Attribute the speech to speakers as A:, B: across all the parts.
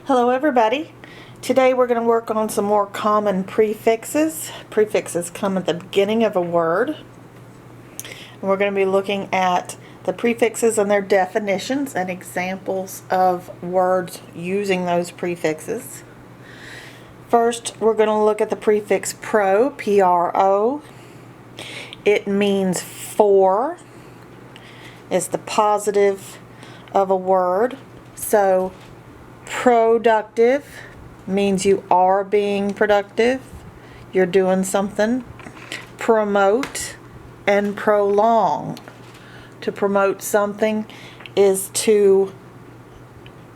A: Hello everybody. Today we're going to work on some more common prefixes. Prefixes come at the beginning of a word. And we're going to be looking at the prefixes and their definitions and examples of words using those prefixes. First, we're going to look at the prefix pro, P-R-O. It means for. It's the positive of a word. So, productive means you are being productive. You're doing something. Promote and prolong. To promote something is to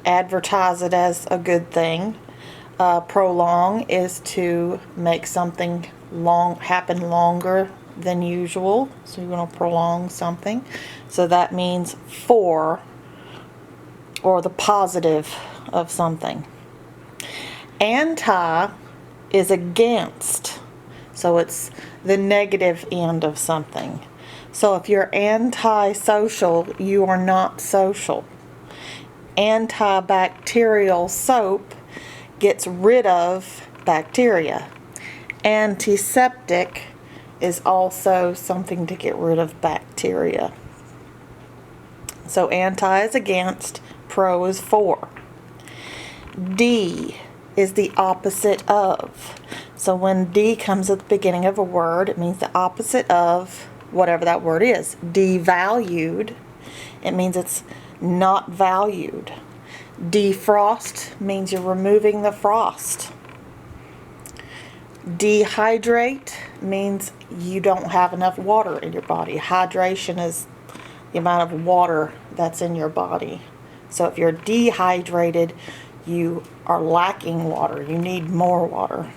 A: advertise it as a good thing. Prolong is to make something happen longer than usual. So you're going to prolong something. So that means for, or the positive of something. Anti is against. So it's the negative end of something. So if you're antisocial, you are not social. Antibacterial soap gets rid of bacteria. Antiseptic is also something to get rid of bacteria. So anti is against, pro is for. D is the opposite of. So when D comes at the beginning of a word, it means the opposite of whatever that word is. Devalued, it means it's not valued. Defrost means you're removing the frost. Dehydrate means you don't have enough water in your body. Hydration is the amount of water that's in your body. So if you're dehydrated, you are lacking water. You need more water.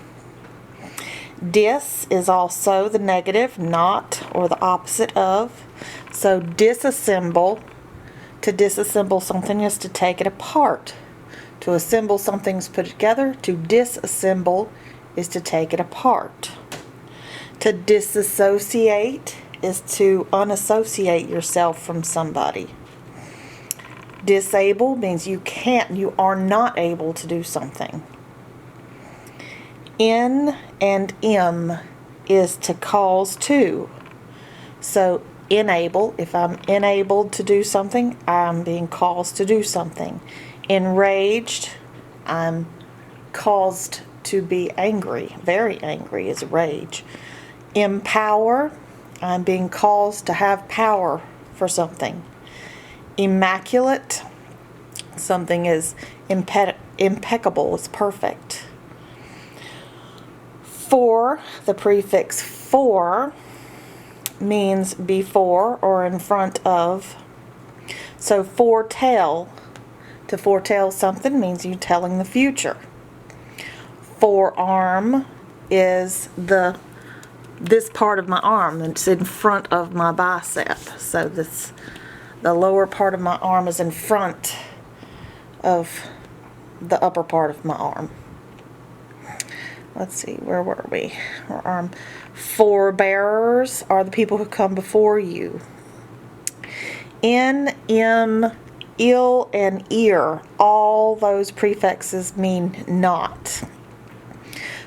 A: Dis is also the negative, not, or the opposite of. So disassemble, to disassemble something is to take it apart. To assemble something's put together. To disassemble is to take it apart. To disassociate is to unassociate yourself from somebody. Disable means you are not able to do something. In and im is to cause to. So enable, if I'm enabled to do something, I'm being caused to do something. Enraged, I'm caused to be angry. Very angry is rage. Empower, I'm being caused to have power for something. Immaculate, something is impeccable, it's perfect. For, the prefix for, means before or in front of. So foretell, to foretell something means you telling the future. Forearm is this part of my arm that's in front of my bicep. So the lower part of my arm is in front of the upper part of my arm. Let's see, where were we? Our arm. Forebearers are the people who come before you. In, im, ill, and ear, all those prefixes mean not.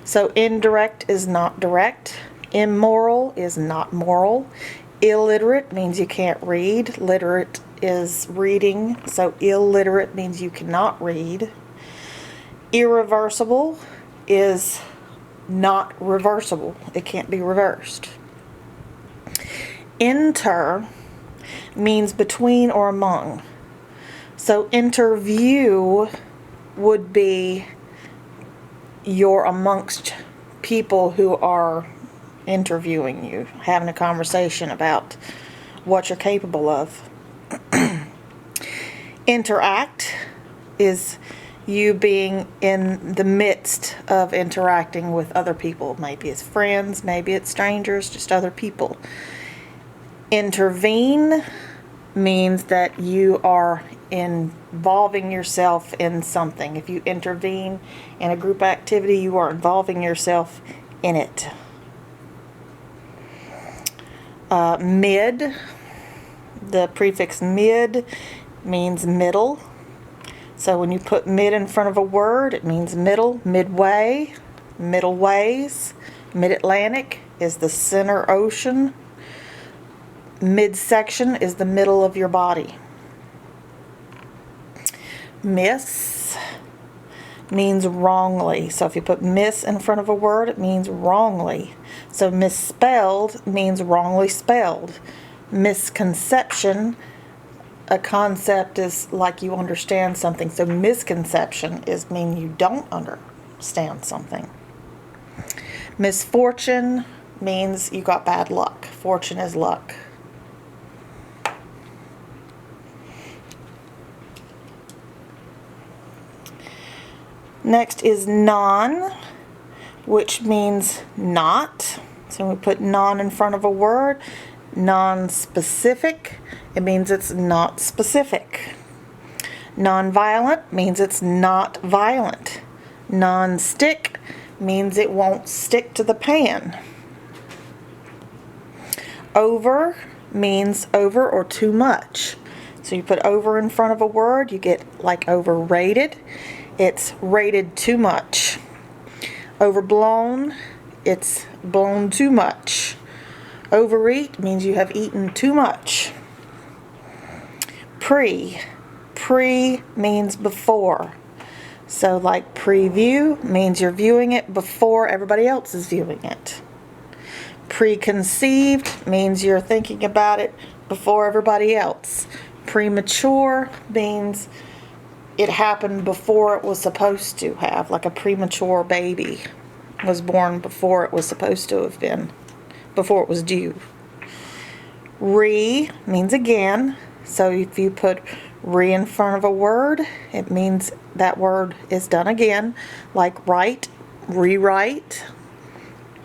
A: So indirect is not direct. Immoral is not moral. Illiterate means you can't read. Literate is reading. So illiterate means you cannot read. Irreversible is not reversible. It can't be reversed. Inter means between or among. So interview would be you're amongst people who are interviewing you, having a conversation about what you're capable of. Interact is you being in the midst of interacting with other people. Maybe it's friends, maybe it's strangers, just other people. Intervene means that you are involving yourself in something. If you intervene in a group activity, you are involving yourself in it. Mid, the prefix mid means middle. So when you put mid in front of a word, it means middle, midway, middle ways. Mid-Atlantic is the center ocean. Midsection is the middle of your body. Miss means wrongly. So if you put miss in front of a word, it means wrongly. So misspelled means wrongly spelled. Misconception, a concept is like you understand something. So misconception is mean you don't understand something. Misfortune means you got bad luck. Fortune is luck. Next is non, which means not. So when we put non in front of a word, non-specific, it means it's not specific. Non-violent means it's not violent. Non-stick means it won't stick to the pan. Over means over or too much. So you put over in front of a word, you get like overrated. It's rated too much. Overblown, it's blown too much. Overeat means you have eaten too much. Pre means before. So like preview means you're viewing it before everybody else is viewing it. Preconceived means you're thinking about it before everybody else. Premature means it happened before it was supposed to have, like a premature baby was born before it was supposed to have been, before it was due. Re means again. So if you put re in front of a word, it means that word is done again. Like write, rewrite.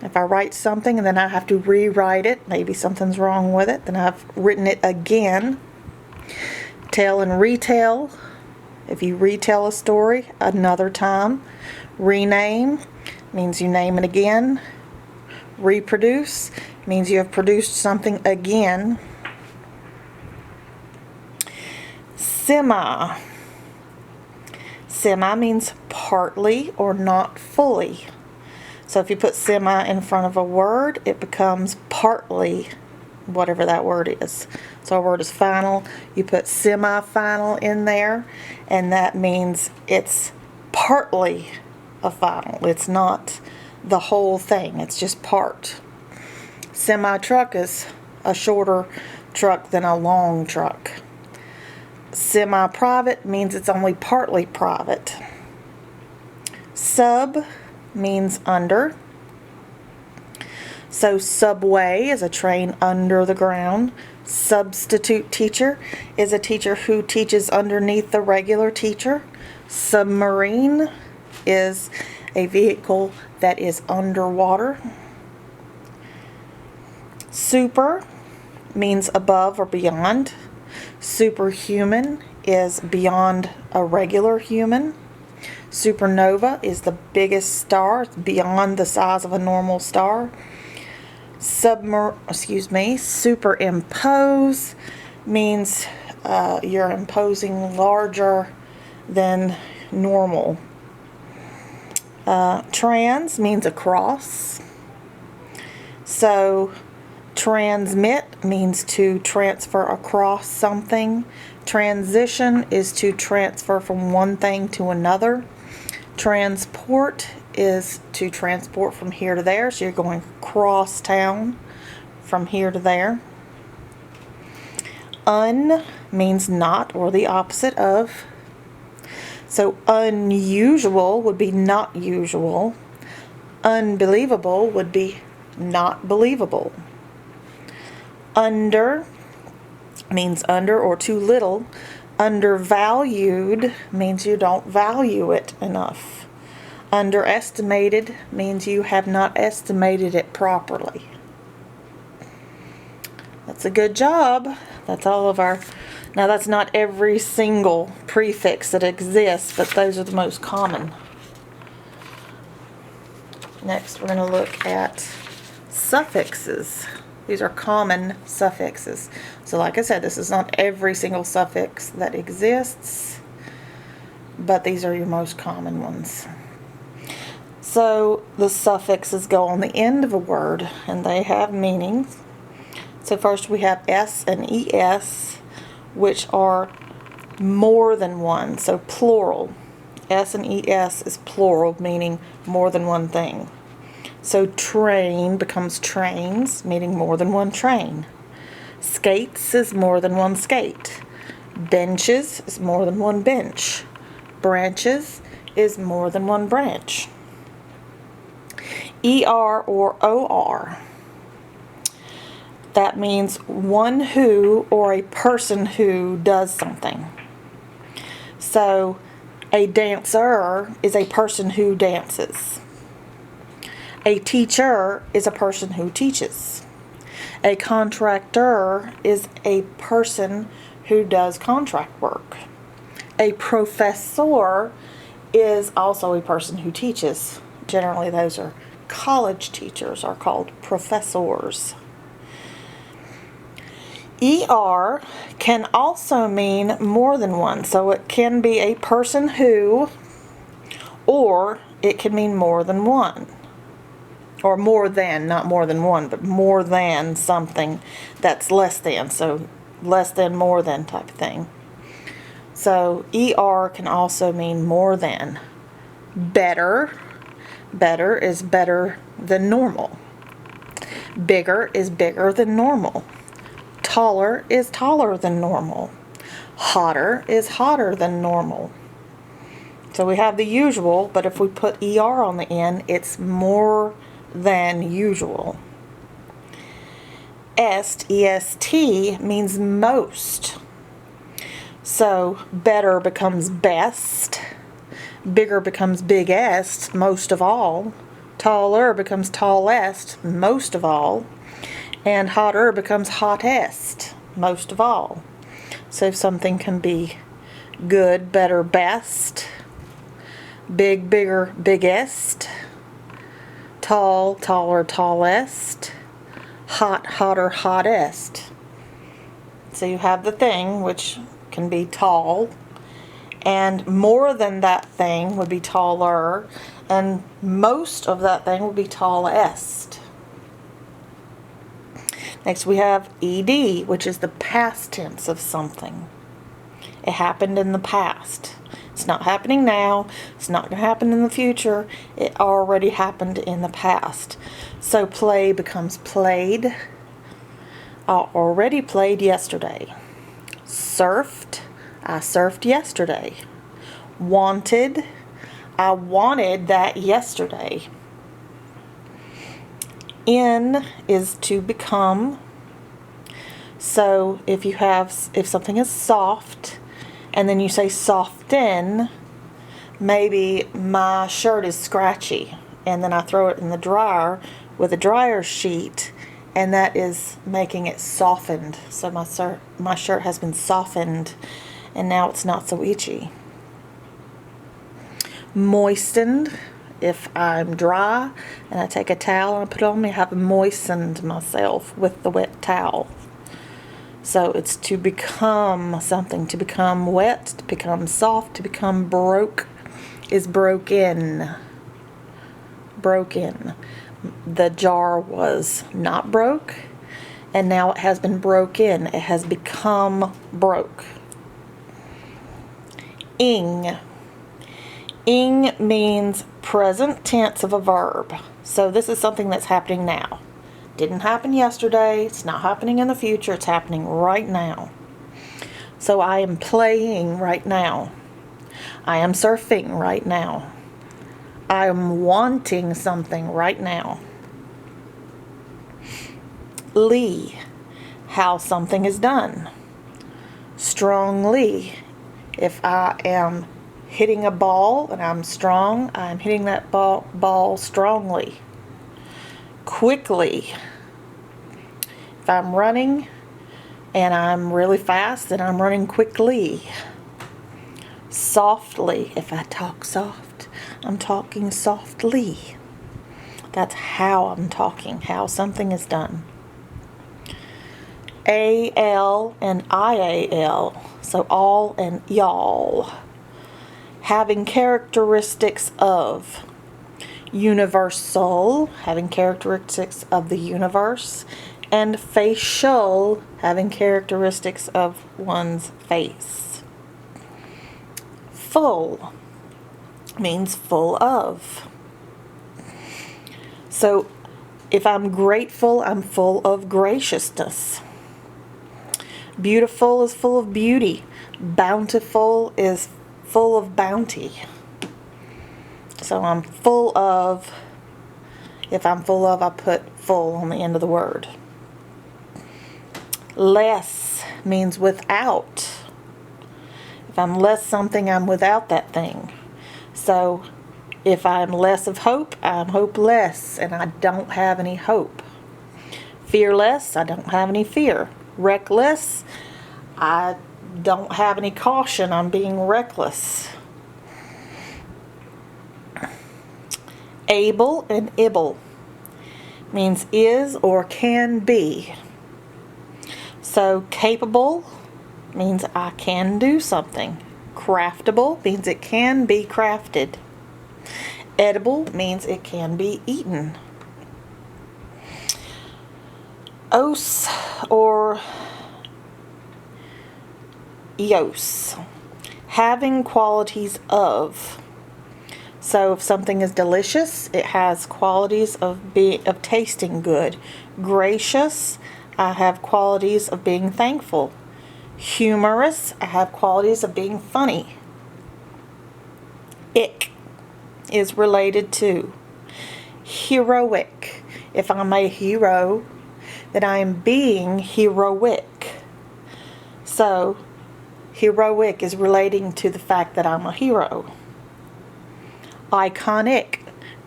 A: If I write something and then I have to rewrite it, maybe something's wrong with it, then I've written it again. Tell and retell. If you retell a story another time. Rename means you name it again. Reproduce means you have produced something again. Semi. Semi means partly or not fully. So if you put semi in front of a word, it becomes partly whatever that word is. So a word is final. You put semi-final in there, and that means it's partly a final. It's not the whole thing. It's just part. Semi-truck is a shorter truck than a long truck. Semi-private means it's only partly private. Sub means under. So subway is a train under the ground. Substitute teacher is a teacher who teaches underneath the regular teacher. Submarine is a vehicle that is underwater. Super means above or beyond. Superhuman is beyond a regular human. Supernova is the biggest star. It's beyond the size of a normal star. Superimpose means you're imposing larger than normal. Trans means across. So transmit means to transfer across something. Transition is to transfer from one thing to another. Transport is to transport from here to there, so you're going across town from here to there. Un means not or the opposite of. So unusual would be not usual. Unbelievable would be not believable. Under means under or too little. Undervalued means you don't value it enough. Underestimated means you have not estimated it properly. That's a good job. That's all of our... Now that's not every single prefix that exists, but those are the most common. Next we're going to look at suffixes. These are common suffixes. So like I said, this is not every single suffix that exists. but these are your most common ones. So the suffixes go on the end of a word, and they have meanings. So first we have S and ES, which are more than one, so plural. S and ES is plural, meaning more than one thing. So train becomes trains, meaning more than one train. Skates is more than one skate. Benches is more than one bench. Branches is more than one branch. ER or OR. That means one who or a person who does something. So a dancer is a person who dances. A teacher is a person who teaches. A contractor is a person who does contract work. A professor is also a person who teaches. Generally, those are college teachers, are called professors. ER can also mean more than one. So it can be a person who, or it can mean more than one. Or more than, not more than one, but more than something that's less than. So less than, more than type of thing. So ER can also mean more than. Better. Better is better than normal. Bigger is bigger than normal. Taller is taller than normal. Hotter is hotter than normal. So we have the usual, but if we put ER on the end, it's more than usual. EST means most. So better becomes best. Bigger becomes biggest, most of all. Taller becomes tallest, most of all. And hotter becomes hottest, most of all. So something can be good, better, best. Big, bigger, biggest. Tall, taller, tallest. Hot, hotter, hottest. So you have the thing, which can be tall. And more than that thing would be taller. And most of that thing would be tallest. Next we have ED, which is the past tense of something. It happened in the past. It's not happening now. It's not going to happen in the future. It already happened in the past. So play becomes played. I already played yesterday. Surfed. I surfed yesterday. Wanted. I wanted that yesterday. In is to become. So if something is soft and then you say soften, maybe my shirt is scratchy and then I throw it in the dryer with a dryer sheet and that is making it softened. So my shirt has been softened and now it's not so itchy. Moistened. If I'm dry and I take a towel and I put it on me, I have moistened myself with the wet towel. So it's to become something, to become wet, to become soft, to become broke is broken. Broken. The jar was not broke and now it has been broken. It has become broke. Ing. Ing means present tense of a verb. So this is something that's happening now. Didn't happen yesterday. It's not happening in the future. It's happening right now. So I am playing right now. I am surfing right now. I am wanting something right now. Lee, how something is done. Strongly, if I am hitting a ball and I'm strong, I'm hitting that ball strongly. Quickly, if I'm running and I'm really fast, then I'm running quickly. Softly, if I talk soft, I'm talking softly. That's how I'm talking, how something is done. AL and IAL, so all and y'all. having characteristics of. Universal, having characteristics of the universe. And facial, having characteristics of one's face. Full means full of. So if I'm grateful, I'm full of graciousness. Beautiful is full of beauty. Bountiful is full of bounty. So I'm full of, if I'm full of, I put full on the end of the word. Less means without. If I'm less something, I'm without that thing. So if I'm less of hope, I'm hopeless, and I don't have any hope. Fearless, I don't have any fear. Reckless, I don't have any caution. I'm being reckless. Able and able means is or can be. So capable means I can do something. Craftable means it can be crafted. Edible means it can be eaten. Os or eos, having qualities of. So if something is delicious, it has qualities of tasting good. Gracious, I have qualities of being thankful. Humorous, I have qualities of being funny. Ick is related to. Heroic, if I'm a hero, then I am being heroic. So heroic is relating to the fact that I'm a hero. Iconic,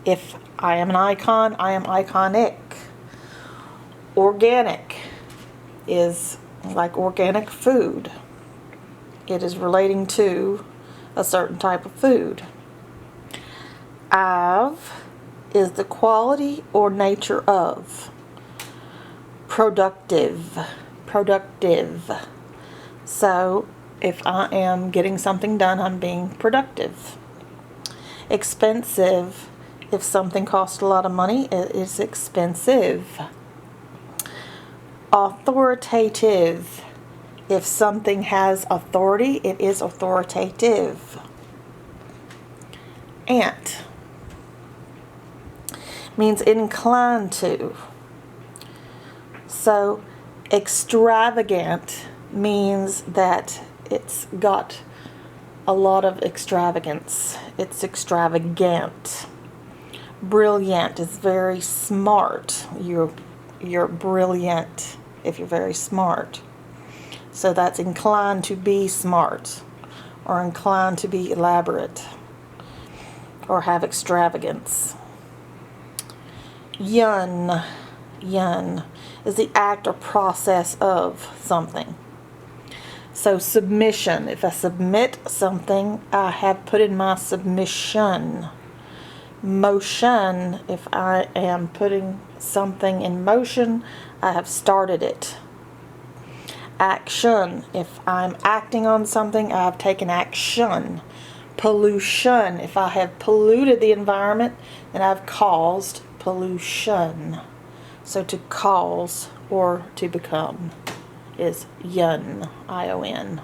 A: if I am an icon, I am iconic. Organic is like organic food. It is relating to a certain type of food. Of is the quality or nature of. Productive. So if I am getting something done, I'm being productive. Expensive, if something costs a lot of money, it is expensive. Authoritative, if something has authority, it is authoritative. Ant means inclined to. So extravagant means that it's got a lot of extravagance. It's extravagant. Brilliant is very smart. You're brilliant if you're very smart. So that's inclined to be smart, or inclined to be elaborate, or have extravagance. Yun is the act or process of something. So submission, if I submit something, I have put in my submission. Motion, if I am putting something in motion, I have started it. Action, if I'm acting on something, I have taken action. Pollution, if I have polluted the environment, then I've caused pollution. So to cause or to become is yun, I-O-N.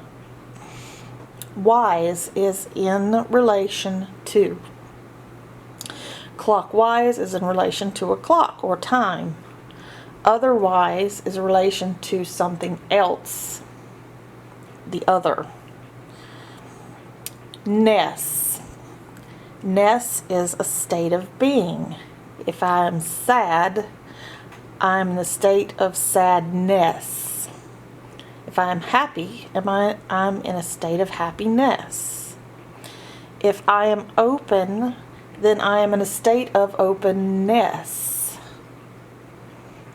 A: Wise is in relation to. Clockwise is in relation to a clock or time. Otherwise is in relation to something else, the other. Ness. Ness is a state of being. If I am sad, I'm in a state of sadness. If I am happy, I'm in a state of happiness. If I am open, then I am in a state of openness.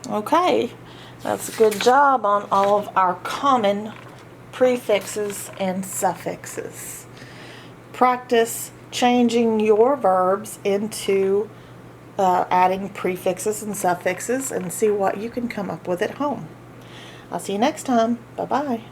A: Okay, that's a good job on all of our common prefixes and suffixes. Practice changing your verbs into adding prefixes and suffixes and see what you can come up with at home. I'll see you next time. Bye-bye.